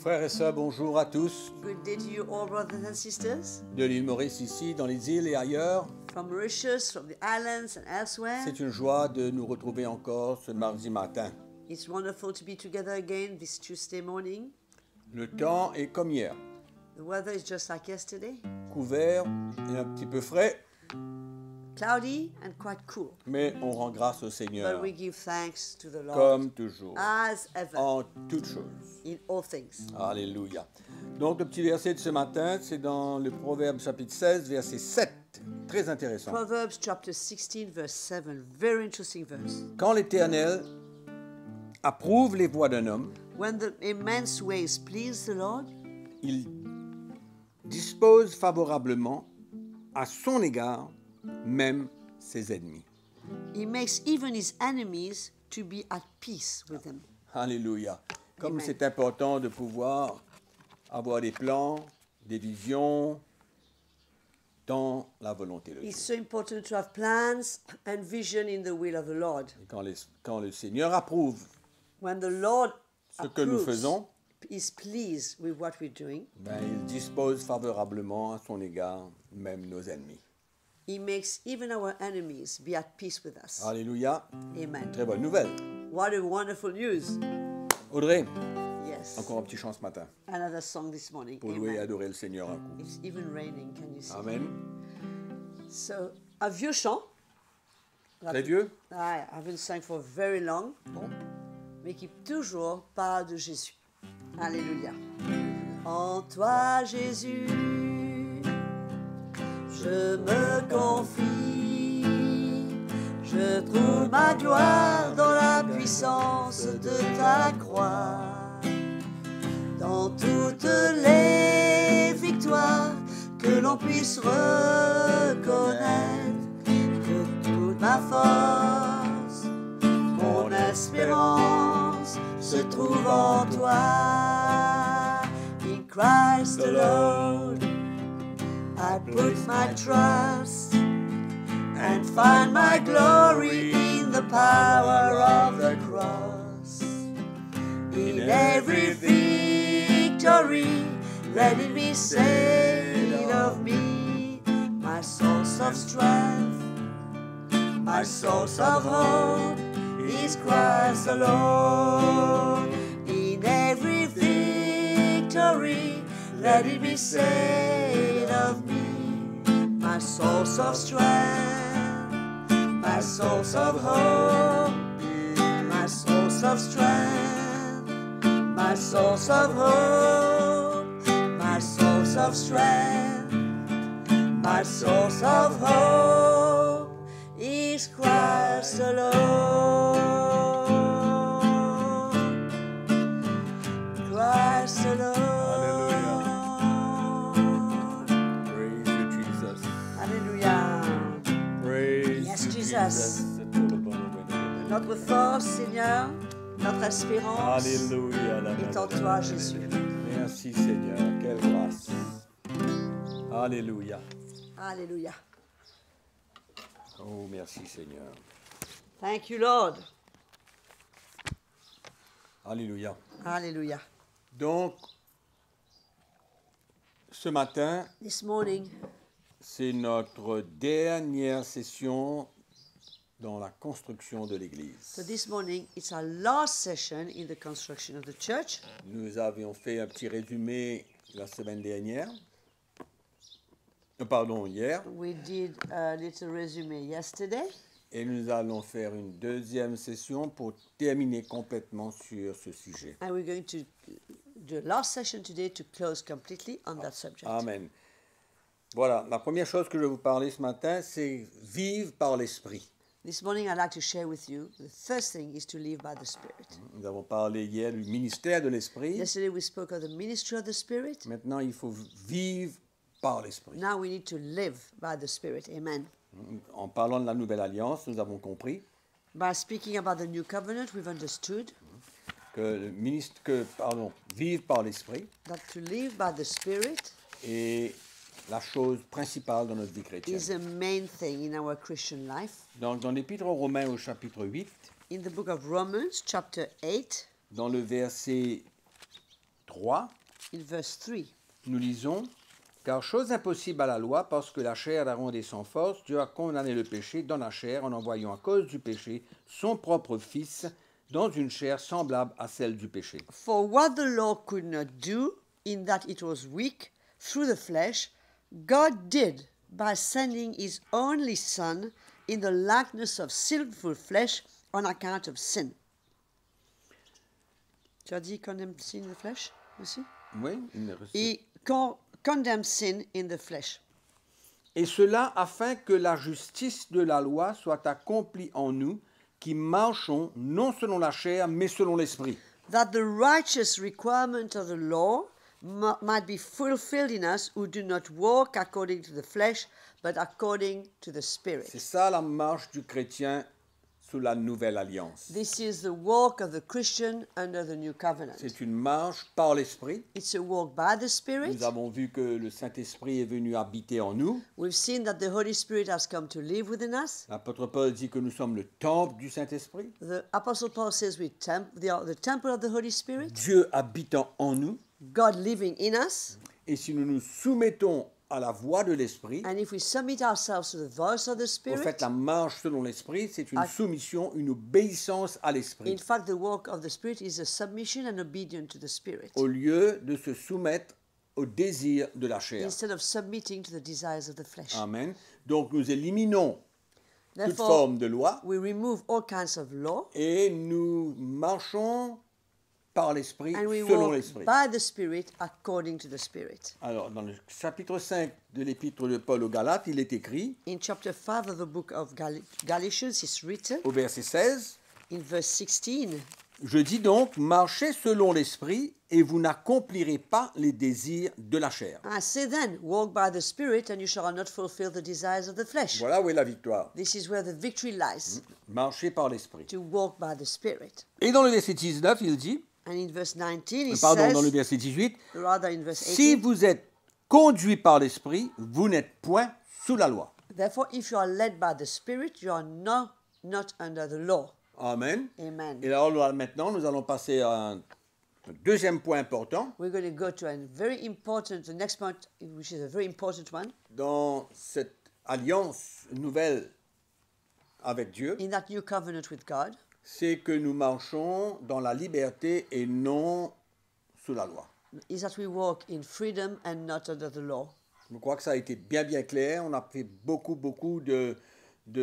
Frères et sœurs, bonjour à tous. Good day to you all, brothers and sisters. De l'île Maurice ici, dans les îles et ailleurs. From Mauritius, from the islands and elsewhere. C'est une joie de nous retrouver encore ce mardi matin. It's wonderful to be together again this Tuesday morning. Le temps est comme hier, The weather is just like yesterday. couvert et un petit peu frais, Cloudy and quite cool. mais on rend grâce au But Seigneur, we give thanks to the Lord. comme toujours, As ever. en toutes choses. In all things. Alléluia. Donc le petit verset de ce matin, c'est dans le Proverbe chapitre 16, verset 7. Très intéressant. Proverbs chapter 16 verse 7. Very interesting verse. Quand l'Éternel approuve les voies d'un homme, When the immense ways please the Lord, il dispose favorablement à son égard même ses ennemis. he makes even his enemies to be at peace with him. Alléluia. Comme Amen. c'est important de pouvoir avoir des plans, des visions dans la volonté de Dieu. It's so important to have plans and vision in the will of the Lord. Et quand le Seigneur approuve When the Lord ce que nous faisons, is pleased with what we're doing, ben, il dispose favorablement à son égard même nos ennemis. he makes even our enemies be at peace with us. Alléluia. Amen. Très bonne nouvelle. What a wonderful news. Audrey, Yes. encore un petit chant ce matin Another song this morning. pour louer et Amen. adorer le Seigneur un coup. It's even raining, can you see? Amen. So, un vieux chant. Très vieux? I haven't sung for very long, Bon. mais qui toujours parle de Jésus. Alléluia. En toi, Jésus, je me confie. Je trouve ma gloire dans la puissance de ta croix. Dans toutes les victoires que l'on puisse reconnaître, que toute ma force, mon espérance se trouve en toi. In Christ alone, I put my trust and find my glory in the power of the cross. In every victory, let it be said of me, my source of strength, my source of hope is Christ alone. In every victory, let it be said of me, my source of strength, my source of hope, my source of strength, my source of hope, my source of strength, my source of hope is Christ alone. Christ alone. Praise you, Jesus. Alléluia. Praise Yes, you, Jesus. C'est pour le bonheur de Dieu. Notre force, Seigneur, notre espérance Alléluia. est en toi, Jésus. Merci Seigneur, quelle grâce. Alléluia. Alléluia. Oh, merci Seigneur. Thank you, Lord. Alléluia. Alléluia. Donc, ce matin, This morning, c'est notre dernière session dans la construction de l'Église. so this morning, it's our last session in the construction of the church. Nous avions fait un petit résumé la semaine dernière. Pardon, hier. We did a little resume yesterday, Et nous allons faire une deuxième session pour terminer complètement sur ce sujet. and we're going to do a last session today to close completely on that subject. Amen. Voilà, la première chose que je vais vous parler ce matin, c'est vivre par l'Esprit. This morning, I'd like to share with you the first thing is to live by the Spirit. Nous avons parlé hier du ministère de l'Esprit. Yesterday, we spoke of the ministry of the Spirit. Maintenant, il faut vivre par l'Esprit. Now we need to live by the Spirit. Amen. En parlant de la Nouvelle Alliance, nous avons compris By speaking about the new covenant, we've understood vivre par l'Esprit that to live by the Spirit est la chose principale dans notre vie chrétienne. is a main thing in our Christian life. Donc, dans l'Épître aux Romains au chapitre 8, In the book of Romans, chapter 8, dans le verset 3, 3, in verse 3. Nous lisons « Car chose impossible à la loi, parce que la chair la rendait sans force, Dieu a condamné le péché dans la chair en envoyant à cause du péché son propre Fils dans une chair semblable à celle du péché. For what the law could not do, in that it was weak through the flesh, God did by sending his only Son in the likeness of sinful flesh on account of sin. » Tu as dit condemn sin in the flesh aussi? Oui, He condemned sin in the flesh. Et cela afin que la justice de la loi soit accomplie en nous, qui marchons non selon la chair, mais selon l'esprit. That the righteous requirement of the law might be fulfilled in us who do not walk according to the flesh, but according to the Spirit. C'est ça la marche du chrétien sous la nouvelle alliance. This is the walk of the Christian under the new covenant. C'est une marche par l'esprit. It's a walk by the Spirit. Nous avons vu que le Saint-Esprit est venu habiter en nous. We've seen that the Holy Spirit has come to live within us. L'apôtre Paul dit que nous sommes le temple du Saint-Esprit. The Apostle Paul says we are the temple of the Holy Spirit, Dieu habitant en nous. God living in us. Et si nous nous soumettons à la voix de l'Esprit, And if we submit ourselves to the voice of the au Spirit, fait, la marche selon l'Esprit, c'est une soumission, une obéissance à in l'Esprit, fact, the walk of the Spirit is a submission and obedience to the Spirit, au lieu de se soumettre au désir de la chair. instead of submitting to the desires of the flesh. Amen. Donc nous éliminons toute Therefore, forme de loi we remove all kinds of law et nous marchons par l'Esprit, and we selon walk l'Esprit. by the Spirit according to the Spirit. Alors, dans le chapitre 5 de l'épître de Paul aux Galates, il est écrit, In chapter 5 of the book of Galatians, it's written au verset 16, in verse 16, « Je dis donc, marchez selon l'Esprit, et vous n'accomplirez pas les désirs de la chair. I say then, walk by the Spirit, and you shall not fulfill the desires of the » flesh. Voilà où est la victoire. This is where the victory lies, Marchez par l'Esprit. to walk by the Spirit. Et dans le verset 19, il dit, And in verse 19, it pardon, dans le says, verset 18, rather in verse si 18, vous êtes conduit par l'Esprit, vous n'êtes point sous la loi. therefore, if you are led by the Spirit, you are not under the law. Amen. Amen. Et alors maintenant, nous allons passer à un deuxième point important. We're going to go to the next point, which is a very important one. Dans cette alliance nouvelle avec Dieu, In that new covenant with God, c'est que nous marchons dans la liberté et non sous la loi. is that we walk in freedom and not under the law. Je crois que ça a été bien clair. On a fait beaucoup de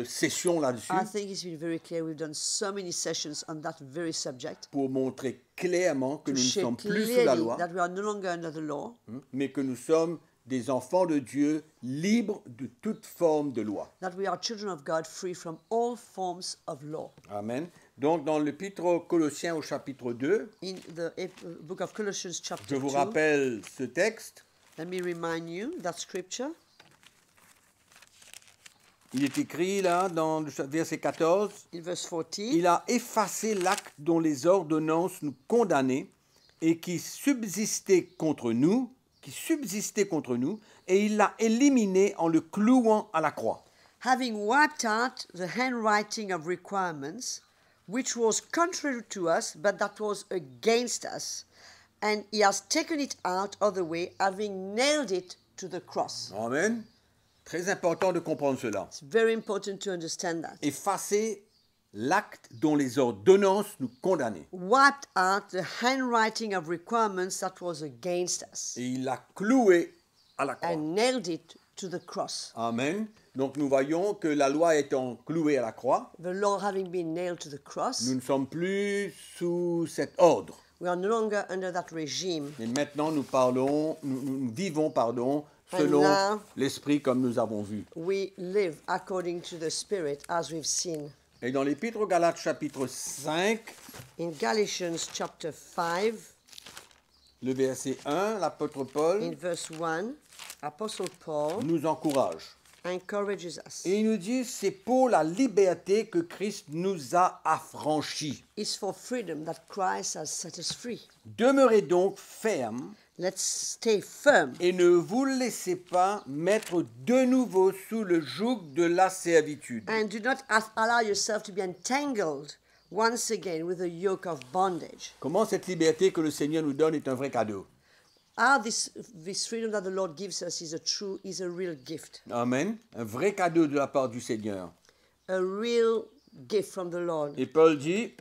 sessions là-dessus I think it's been very clear. We've done so many sessions on that very subject pour montrer clairement que to nous ne show sommes plus sous la clearly loi, that we are no longer under the law, mais que nous sommes des enfants de Dieu libres de toute forme de loi. that we are children of God, free from all forms of law. Amen. Donc, dans l'épître aux Colossiens au chapitre 2, In the book of Colossians je chapter vous 2, rappelle ce texte. let me remind you that scripture. Il est écrit là, dans le verset 14, In verse 14, il a effacé l'acte dont les ordonnances nous condamnaient et qui subsistait contre nous, et il l'a éliminé en le clouant à la croix. having wiped out the handwriting of requirements, which was contrary to us, but that was against us, and he has taken it out of the way, having nailed it to the cross. Amen. Très important de comprendre cela. It's very important to understand that. Effacer l'acte dont les ordonnances nous condamnaient. Wiped out the handwriting of requirements that was against us, Et il l'a cloué à la croix. and nailed it to the cross. Amen. Donc nous voyons que la loi étant clouée à la croix, The law having been nailed to the cross, nous ne sommes plus sous cet ordre. we are no longer under that regime. Et maintenant nous vivons, selon now- l'esprit comme nous avons vu. We live according to the Spirit, as we've seen. Et dans l'épître aux Galates chapitre 5, In Galatians chapter 5, le verset 1, l'apôtre Paul in verse 1, Apostle Paul nous encourage. encourages us. Et il nous dit, c'est pour la liberté que Christ nous a affranchis. It's for freedom that Christ has set us free. Demeurez donc fermes Let's stay firm et ne vous laissez pas mettre de nouveau sous le joug de la servitude. and do not allow yourself to be entangled once again with a yoke of bondage. Comment cette liberté que le Seigneur nous donne est un vrai cadeau. How this freedom that the Lord gives us is a real gift. Amen. Un vrai cadeau de la part du Seigneur. A real gift from the Lord. Et Paul dit,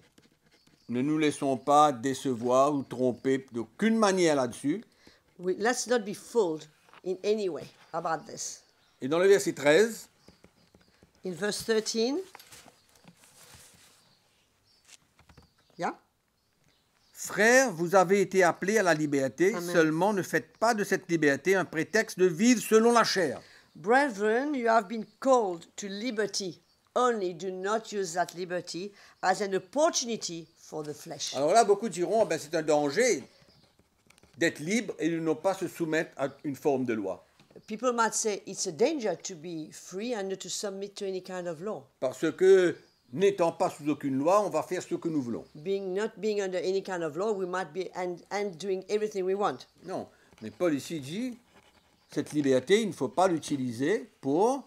ne nous laissons pas décevoir ou tromper d'aucune manière là-dessus. Let's not be fooled in any way about this. Et dans le verset 13, In verse 13, yeah? frères, vous avez été appelés à la liberté, Amen. seulement ne faites pas de cette liberté un prétexte de vivre selon la chair. Brethren, you have been called to liberty. Only do not use that liberty as an opportunity for the flesh. Alors là, beaucoup diront, ben, c'est un danger d'être libre et de ne pas se soumettre à une forme de loi. People might say it's a danger to be free and not to submit to any kind of law. Parce que, n'étant pas sous aucune loi, on va faire ce que nous voulons. Not being under any kind of law, we might be and doing everything we want. Non, mais Paul ici dit, cette liberté, il ne faut pas l'utiliser pour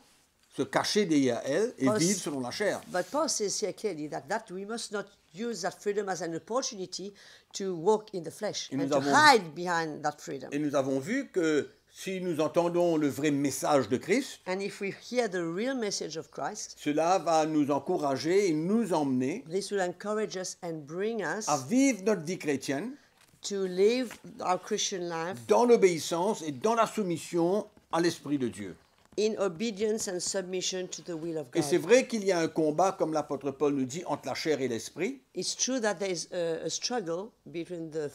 se cacher derrière elle et Paul- vivre selon la chair. But Paul says here clearly that we must not use that freedom as an opportunity to walk in the flesh Et and nous to avons- hide behind that freedom. Et nous avons vu que si nous entendons le vrai message de Christ, And if we hear the real message of Christ, cela va nous encourager et nous emmener this will encourage us and bring us à vivre notre vie chrétienne to live our Christian life dans l'obéissance et dans la soumission à l'Esprit de Dieu. in obedience and submission to the will of Et c'est God. vrai qu'il y a un combat, comme l'apôtre Paul nous dit, entre la chair et l'esprit, It's true that there is a struggle between the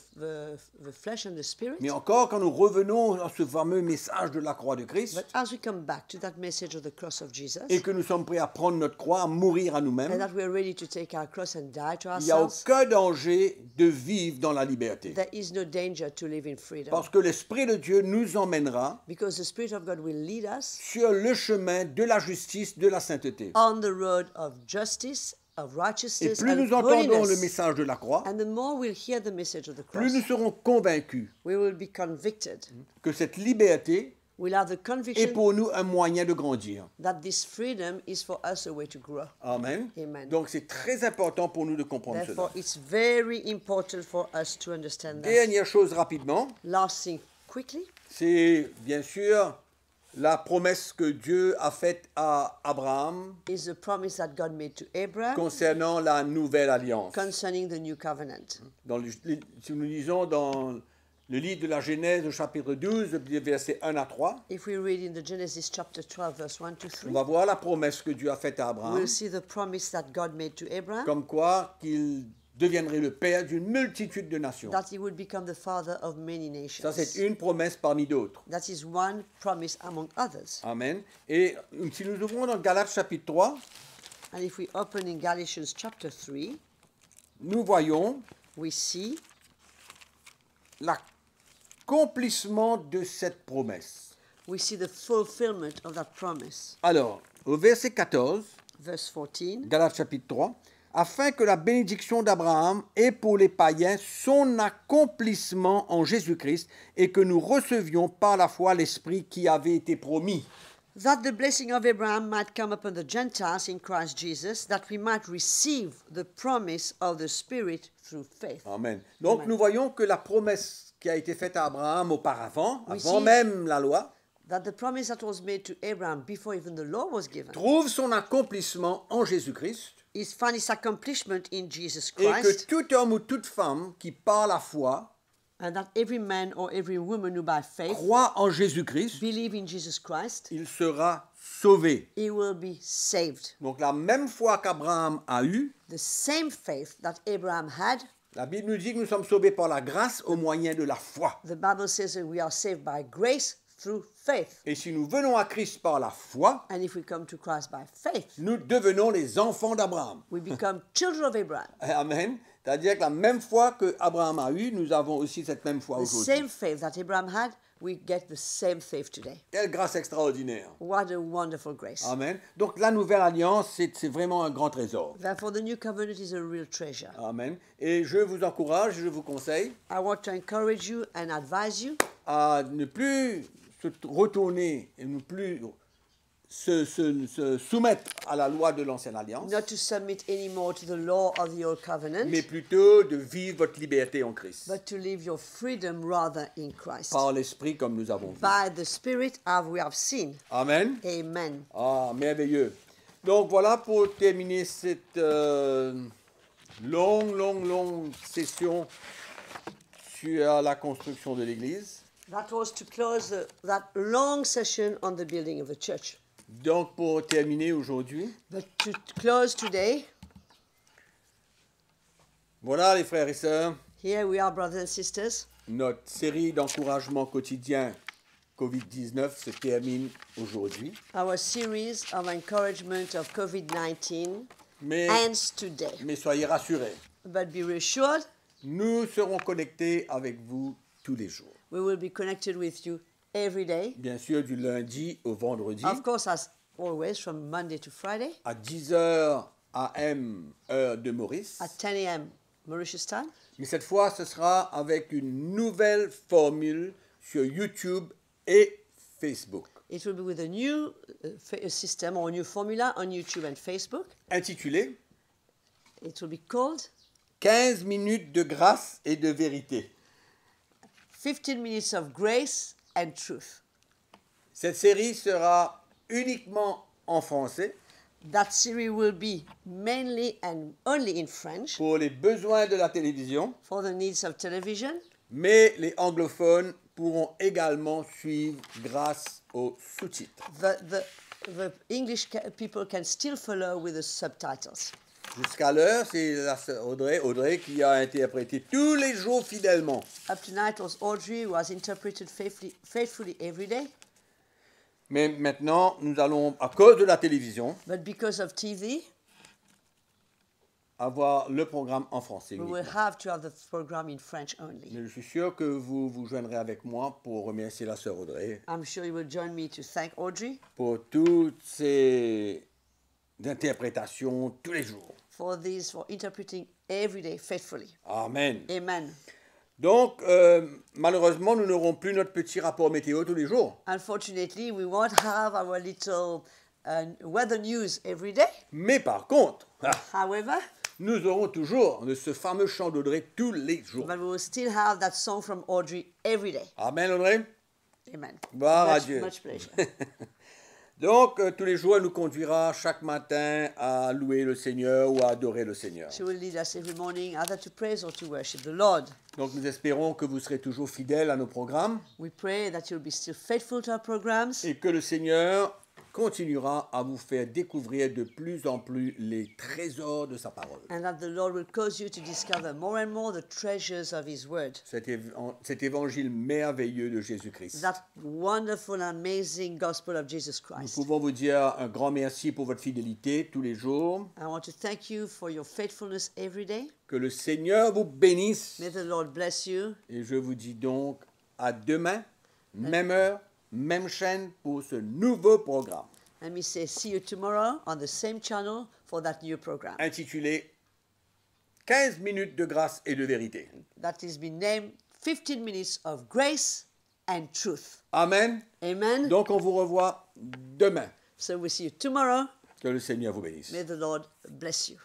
flesh and the spirit. mais encore quand nous revenons à ce fameux message de la croix de Christ, But as we come back to that message of the cross of Jesus, et que nous sommes prêts à prendre notre croix, à mourir à and nous-mêmes, that we are ready to take our cross and die to il n'y a ourselves, aucun danger de vivre dans la liberté. there is no danger to live in freedom. Parce que l'Esprit de Dieu nous emmènera Because the Spirit of God will lead us sur le chemin de la justice, de la sainteté. on the road of justice, of Et righteousness, plus and nous entendons le holiness. message de la croix, And the more we'll hear the message of the plus cross, nous serons convaincus we will be convicted. que cette liberté We'll have the est conviction pour nous un moyen de grandir. that this freedom is for us a way to grow. Amen. Amen. Donc c'est très important pour nous de comprendre Therefore, cela. it's very important for us to understand that. Dernière chose rapidement, Last thing, quickly, c'est bien sûr la promesse que Dieu a faite à Abraham is the promise that God made to Abraham concernant la nouvelle alliance. concerning the new covenant. Si nous lisons dans le livre de la Genèse au chapitre 12, versets 1 à 3, If we read in the Genesis chapter 12, verse 1 to on 3, va voir la promesse que Dieu a faite à Abraham, we'll see the promise that God made to Abraham, comme quoi qu'il deviendrait le père d'une multitude de nations. that he would become the father of many nations. Ça, c'est une promesse parmi d'autres. That is one promise among others. Amen. Et si nous ouvrons dans Galates chapitre 3, And if we open in Galatians chapter 3, nous voyons we see l'accomplissement de cette promesse. the fulfillment of that promise. Alors, au verset 14, Verse 14, Galates chapitre 3, afin que la bénédiction d'Abraham ait pour les païens son accomplissement en Jésus-Christ et que nous recevions par la foi l'Esprit qui avait été promis. that the blessing of Abraham might come upon the Gentiles in Christ Jesus, that we might receive the promise of the Spirit through faith. Amen. Donc Amen. nous voyons que la promesse qui a été faite à Abraham auparavant, We avant see- même la loi, That the promise that was made to Abraham before even the law was given trouve son accomplissement en Jésus-Christ is found its accomplishment in Jesus et que Christ, tout homme ou toute femme qui par la foi and that every man or every woman who by faith croit en Jésus-Christ, believe in Jesus Christ, il sera sauvé. he will be saved. Donc la même foi qu'Abraham a eue, The same faith that Abraham had, la Bible nous dit que nous sommes sauvés par la grâce au moyen de la foi. the Bible says that we are saved by grace through faith. Et si nous venons à Christ par la foi, And if we come to Christ by faith, nous devenons les enfants d'Abraham. we become children of Abraham. Amen. C'est-à-dire que la même foi que Abraham a eue, nous avons aussi cette même foi The aujourd'hui. same faith that Abraham had, we get the same faith today. Quelle grâce extraordinaire. What a wonderful grace. Amen. Donc la nouvelle alliance, c'est vraiment un grand trésor. Therefore, the new covenant is a real treasure. Amen. Et je vous encourage, je vous conseille I want to encourage you and advise you à ne plus se retourner et ne plus se soumettre à la loi de l'ancienne alliance, not to submit anymore to the law of the old covenant, mais plutôt de vivre votre liberté en Christ, but to live your freedom rather in Christ. par l'Esprit comme nous avons vu. By the Spirit as we have seen. Amen. Amen. Ah, merveilleux. Donc voilà pour terminer cette longue session sur la construction de l'Église. That was to close that long session on the building of the church. Donc pour terminer aujourd'hui, But to close today, voilà les frères et sœurs, here we are, brothers and sisters. notre série d'encouragement quotidien Covid-19 se termine aujourd'hui. Our series of encouragement of COVID-19 Mais, ends today. mais soyez rassurés, But be reassured, nous serons connectés avec vous tous les jours. we will be connected with you every day. Bien sûr, du lundi au vendredi, Of course, as always, from Monday to Friday à 10h AM, heure de Maurice. at 10 a.m. Mauritius time. Mais cette fois, ce sera avec une nouvelle formule sur YouTube et Facebook, It will be with a new system or a new formula on YouTube and Facebook. intitulée It will be called 15 minutes de grâce et de vérité. 15 minutes of grace and truth. Cette série sera uniquement en français That series will be mainly and only in French pour les besoins de la télévision, for the needs of television, mais les anglophones pourront également suivre grâce aux sous-titres. the English people can still follow with the subtitles. Jusqu'à l'heure, c'est la sœur Audrey qui a interprété tous les jours fidèlement. Up to night was Audrey who has interpreted faithfully every day. Mais maintenant, nous allons, à cause de la télévision, But because of TV, avoir le programme en français we uniquement. will have to have the program in French only. Mais je suis sûr que vous vous joindrez avec moi pour remercier la sœur Audrey I'm sure you will join me to thank Audrey pour toutes ces interprétations tous les jours. for interpreting every day faithfully. Amen. Amen. Donc, malheureusement, nous n'aurons plus notre petit rapport météo tous les jours. Unfortunately, we won't have our little weather news every day. Mais par contre, However, nous aurons toujours ce fameux chant d'Audrey tous les jours. but we will still have that song from Audrey every day. Amen, Audrey. Amen. Gloire à Dieu. Much pleasure. Donc, tous les jours, elle nous conduira chaque matin à louer le Seigneur ou à adorer le Seigneur. She will lead us every morning either to praise or to worship the Lord. Donc, nous espérons que vous serez toujours fidèles à nos programmes We pray that you'll be still faithful to our programs et que le Seigneur continuera à vous faire découvrir de plus en plus les trésors de sa parole. and that the Lord will cause you to discover more and more the treasures of His Word. Cet évangile merveilleux de Jésus-Christ. That wonderful and amazing gospel of Jesus Nous Christ. pouvons vous dire un grand merci pour votre fidélité tous les jours. I want to thank you for your faithfulness every day. Que le Seigneur vous bénisse. May the Lord bless you. Et je vous dis donc à demain, même heure, même chaîne pour ce nouveau programme Let me say, see you tomorrow on the same channel for that new program. intitulé 15 minutes de grâce et de vérité. That is been named 15 minutes of grace and truth. Amen. Amen. Donc on vous revoit demain. So we'll see you tomorrow. Que le Seigneur vous bénisse. May the Lord bless you.